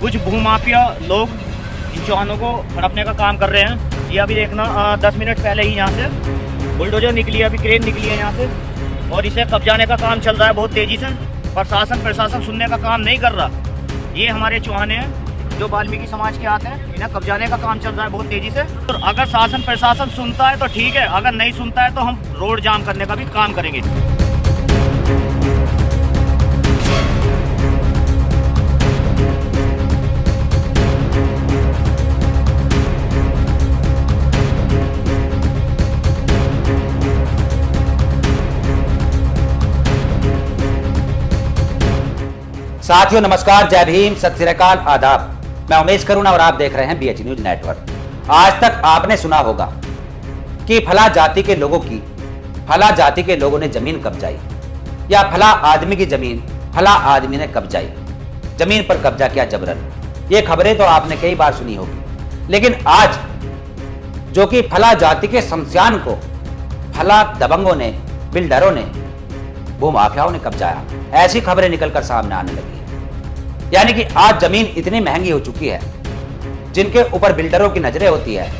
कुछ भूमाफिया लोग इन चौहानों को हड़पने का काम कर रहे हैं। ये अभी देखना 10 मिनट पहले ही यहाँ से बुलडोजर निकली है, अभी क्रेन निकली है यहाँ से, और इसे कब्जाने का काम चल रहा है बहुत तेज़ी से। प्रशासन सुनने का काम नहीं कर रहा। ये हमारे चौहान हैं जो वाल्मीकि समाज के आते हैं, इन्हें कब्जाने का काम चल रहा है बहुत तेज़ी से। और अगर शासन प्रशासन सुनता है तो ठीक है, अगर नहीं सुनता है तो हम रोड जाम करने का भी काम करेंगे। साथियों नमस्कार, जय भीम, सत श्री अकाल, आदाब। मैं उमेश करुणा और आप देख रहे हैं BH न्यूज नेटवर्क। आज तक आपने सुना होगा कि फला जाति के लोगों की फला जाति के लोगों ने जमीन कब्जाई, या फला आदमी की जमीन फला आदमी ने कब्जाई, जमीन पर कब्जा किया जबरन। ये खबरें तो आपने कई बार सुनी होगी, लेकिन आज जो कि फला जाति के शमशान को फला दबंगों ने, बिल्डरों ने, भूमाफियाओं ने कब्जाया, ऐसी खबरें निकलकर सामने आने लगी। यानी कि आज जमीन इतनी महंगी हो चुकी है, जिनके ऊपर बिल्डरों की नजरें होती है,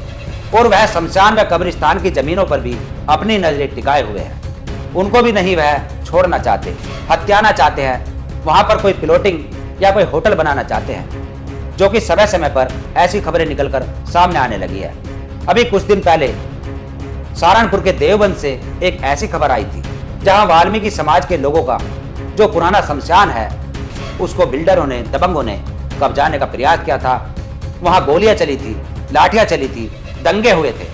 और वह शमशान व कब्रिस्तान की जमीनों पर भी अपनी नजरें टिकाए हुए हैं। उनको भी नहीं वह छोड़ना चाहते, हत्याना चाहते हैं, वहां पर कोई प्लॉटिंग या कोई होटल बनाना चाहते हैं, जो कि समय समय पर ऐसी खबरें निकलकर सामने आने लगी है। अभी कुछ दिन पहले सहारनपुर के देवबंद से एक ऐसी खबर आई थी, जहां वाल्मीकि समाज के लोगों का जो पुराना शमशान है, उसको बिल्डरों ने, दबंगों ने कब्जाने का प्रयास किया था। वहां गोलियां चली थी, लाठियां चली थी, दंगे हुए थे,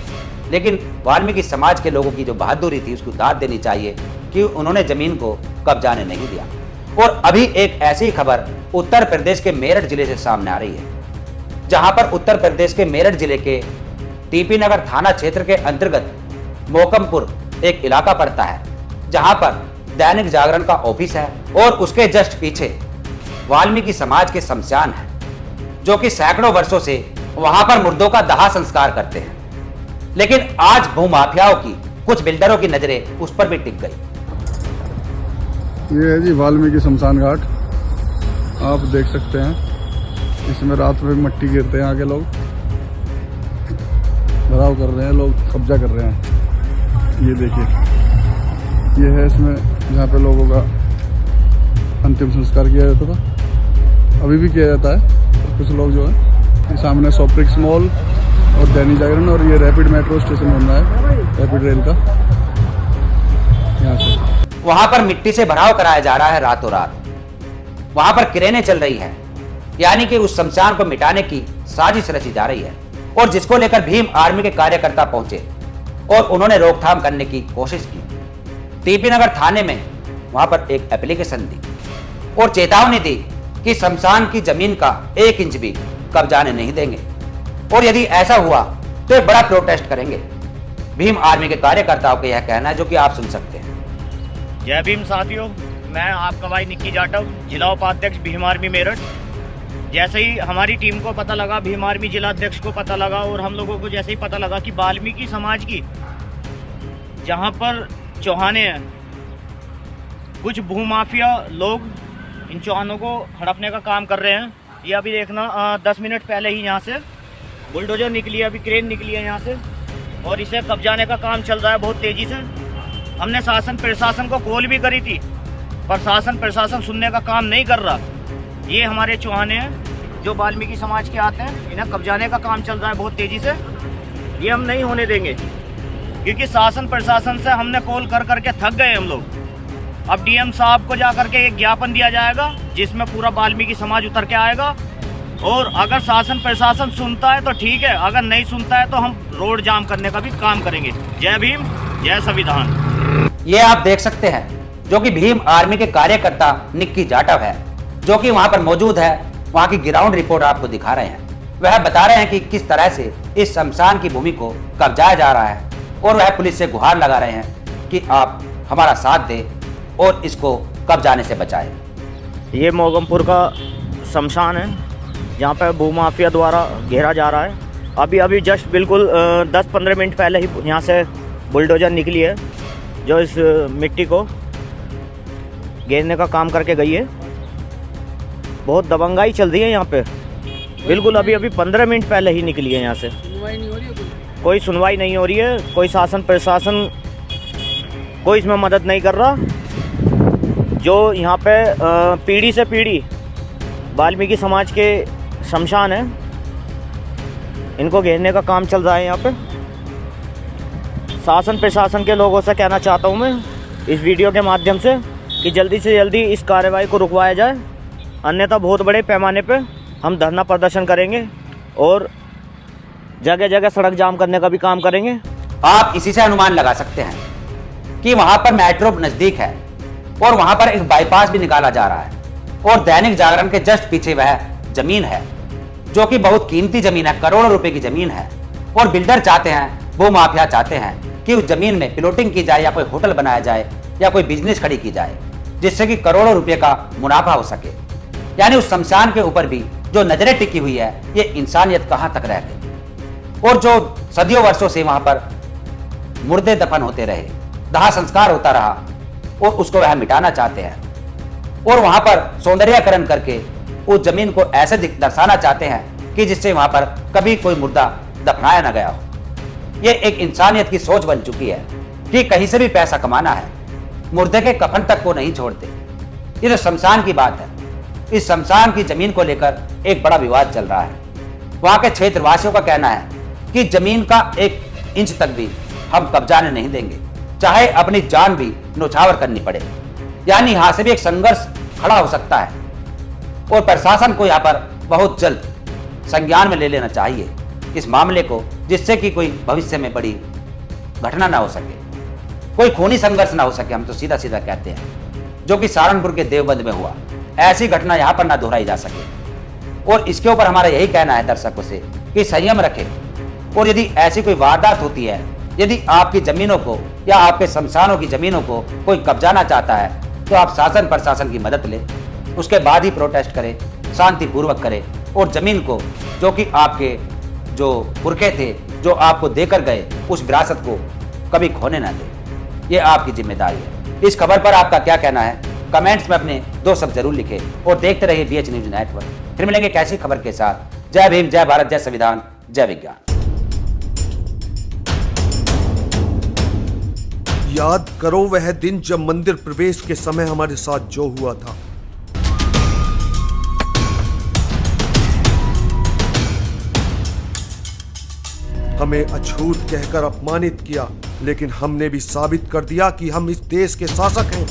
लेकिन वाल्मीकि समाज के लोगों की जो बहादुरी थी उसको दाद देनी चाहिए कि उन्होंने जमीन को कब्जाने नहीं दिया। और अभी एक ऐसी खबर उत्तर प्रदेश के मेरठ जिले से सामने आ रही है, जहां पर उत्तर प्रदेश के मेरठ जिले के टीपी नगर थाना क्षेत्र के अंतर्गत मोकमपुर एक इलाका पड़ता है, जहां पर दैनिक जागरण का ऑफिस है, और उसके जस्ट पीछे वाल्मीकि समाज के शमशान है, जो कि सैकड़ों वर्षों से वहां पर मुर्दों का दाह संस्कार करते हैं। लेकिन आज भूमाफियाओं की, कुछ बिल्डरों की नजरें उस पर भी टिक गई। ये है जी वाल्मीकि शमशान घाट, आप देख सकते हैं। इसमें रात में मिट्टी गिरते हैं, आगे लोग भराव कर रहे हैं, लोग कब्जा कर रहे हैं। ये देखिए, ये है इसमें जहाँ पे लोगों का अंतिम संस्कार किया जाता था, अभी भी किया जाता है। और कुछ लोग जो है सामने सोप्रिक्स मॉल और दैनिक जागरण, और ये रैपिड मेट्रो स्टेशन बन रहा है, रैपिड रेल का, यहाँ से। वहां पर मिट्टी से भराव कराया जा रहा है रातों रात, वहां पर क्रेनें चल रही है, यानी कि उस शमशान को मिटाने की साजिश रची जा रही है। और जिसको लेकर भीम आर्मी के कार्यकर्ता पहुंचे और उन्होंने रोकथाम करने की कोशिश की। टीपी नगर थाने में वहां पर एक एप्लीकेशन दी और चेतावनी दी कि शमशान की जमीन का 1 इंच भी कब्जाने नहीं देंगे, और यदि ऐसा हुआ तो एक बड़ा प्रोटेस्ट करेंगे। भीम आर्मी के कार्यकर्ताओं का यह कहना है, जो कि आप सुन सकते हैं। जय भीम साथियों, मैं आपका भाई निक्की जाटव, जिला उपाध्यक्ष भीम आर्मी मेरठ। जैसे ही हमारी टीम को पता लगा, भीम आर्मी जिला अध्यक्ष को पता लगा, और हम लोगों को जैसे ही पता लगा कि वाल्मीकि समाज की जहां पर चौहाने हैं, कुछ भूमाफिया लोग इन चौहानों को हड़पने का काम कर रहे हैं। ये अभी देखना 10 मिनट पहले ही यहाँ से बुलडोजर निकली है, अभी क्रेन निकली है यहाँ से, और इसे कब्जाने का काम चल रहा है बहुत तेज़ी से। हमने शासन प्रशासन को कॉल भी करी थी, पर शासन प्रशासन सुनने का काम नहीं कर रहा। ये हमारे चौहाने हैं जो वाल्मीकि समाज के आते हैं, इन्हें कब्जाने का काम चल रहा है बहुत तेज़ी से। ये हम नहीं होने देंगे, क्योंकि शासन प्रशासन से हमने कॉल कर करके थक गए हम लोग। अब DM साहब को जा करके एक ज्ञापन दिया जाएगा, जिसमें पूरा वाल्मीकि समाज उतर के आएगा, और अगर शासन प्रशासन सुनता है तो ठीक है, अगर नहीं सुनता है तो हम रोड जाम करने का भी काम करेंगे। जय भीम, जय संविधान। ये आप देख सकते हैं, जो कि भीम आर्मी के कार्यकर्ता निक्की जाटव है, जो कि वहां पर मौजूद है। वहां की ग्राउंड रिपोर्ट आपको दिखा रहे हैं। वह बता रहे हैं कि किस तरह से इस शमशान की भूमि को कब्जाया जा रहा है, और वह पुलिस से गुहार लगा रहे हैं कि आप हमारा साथ दें और इसको कब्जाने से बचाएं। ये मोगमपुर का शमशान है, जहाँ पर भूमाफिया द्वारा घेरा जा रहा है। अभी जस्ट बिल्कुल 10-15 मिनट पहले ही यहाँ से बुलडोजर निकली है, जो इस मिट्टी को घेरने का काम करके गई है। बहुत दबंगाई चल रही है यहाँ पे। बिल्कुल अभी अभी 15 मिनट पहले ही निकली है यहाँ से। सुनवाई नहीं हो रही है कोई सुनवाई नहीं हो रही है, कोई शासन प्रशासन कोई इसमें मदद नहीं कर रहा। जो यहाँ पे पीढ़ी से पीढ़ी वाल्मीकि समाज के शमशान है, इनको घेरने का काम चल रहा है यहाँ पे। शासन प्रशासन के लोगों से कहना चाहता हूँ मैं इस वीडियो के माध्यम से कि जल्दी से जल्दी इस कार्रवाई को रुकवाया जाए, अन्यथा बहुत बड़े पैमाने पे हम धरना प्रदर्शन करेंगे और जगह जगह सड़क जाम करने का भी काम करेंगे। आप इसी से अनुमान लगा सकते हैं कि वहां पर मेट्रो नजदीक है और वहां पर एक बाईपास भी निकाला जा रहा है और दैनिक जागरण के जस्ट पीछे वह जमीन है जो कि बहुत कीमती जमीन है, करोड़ों रुपए की जमीन है। और बिल्डर चाहते हैं, वो माफिया चाहते हैं कि उस जमीन में प्लॉटिंग की जाए या कोई होटल बनाया जाए या कोई बिजनेस खड़ी की जाए जिससे कि करोड़ों रुपए का मुनाफा हो सके। यानी उस शमशान के ऊपर भी जो नजरें टिकी हुई है, ये इंसानियत कहां तक रह गई। और जो सदियों वर्षों से वहां पर मुर्दे दफन होते रहे, दाह संस्कार होता रहा और उसको वह मिटाना चाहते हैं और वहां पर सौंदर्यकरण करके उस जमीन को ऐसे दर्शाना चाहते हैं कि जिससे वहां पर कभी कोई मुर्दा दफनाया ना गया हो। ये एक इंसानियत की सोच बन चुकी है कि कहीं से भी पैसा कमाना है, मुर्दे के कफन तक को नहीं छोड़ते। ये जो शमशान की बात है, इस शमशान की जमीन को लेकर एक बड़ा विवाद चल रहा है। वहां के क्षेत्रवासियों का कहना है कि जमीन का 1 इंच तक भी हम कब्जाने नहीं देंगे, चाहे अपनी जान भी न्यौछावर करनी पड़े। यानी यहां से भी एक संघर्ष खड़ा हो सकता है और प्रशासन को यहां पर बहुत जल्द संज्ञान में ले लेना चाहिए इस मामले को, जिससे कि कोई भविष्य में बड़ी घटना ना हो सके, कोई खूनी संघर्ष ना हो सके। हम तो सीधा सीधा कहते हैं, जो कि सहारनपुर के देवबंद में हुआ, ऐसी घटना यहां पर ना दोहराई जा सके। और इसके ऊपर हमारा यही कहना है दर्शकों से कि संयम रखें और यदि ऐसी कोई वारदात होती है, यदि आपकी जमीनों को या आपके शमशानों की जमीनों को कोई कब्जाना चाहता है, तो आप शासन प्रशासन की मदद लें, उसके बाद ही प्रोटेस्ट करें, शांतिपूर्वक करें और जमीन को, जो कि आपके जो पुरखे थे, जो आपको देकर गए, उस विरासत को कभी खोने ना दें। ये आपकी जिम्मेदारी है। इस खबर पर आपका क्या कहना है, कमेंट्स में अपने 2 शब्द जरूर लिखें और देखते रहिए BH न्यूज नेटवर्क। फिर मिलेंगे कैसी खबर के साथ। जय भीम, जय भारत, जय संविधान, जय विज्ञान। याद करो वह दिन जब मंदिर प्रवेश के समय हमारे साथ जो हुआ था। हमें अछूत कहकर अपमानित किया, लेकिन हमने भी साबित कर दिया कि हम इस देश के शासक हैं।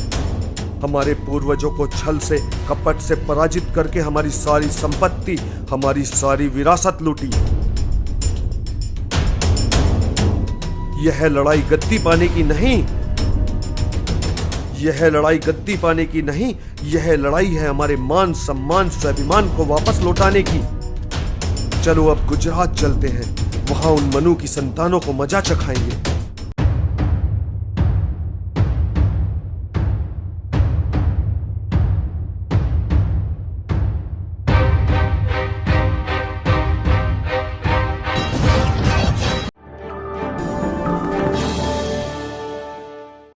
हमारे पूर्वजों को छल से, कपट से पराजित करके हमारी सारी संपत्ति, हमारी सारी विरासत लूटी। यह लड़ाई गद्दी पाने की नहीं, यह लड़ाई गद्दी पाने की नहीं, यह लड़ाई है हमारे मान सम्मान स्वाभिमान को वापस लौटाने की। चलो अब गुजरात चलते हैं, वहां उन मनु की संतानों को मजा चखाएंगे।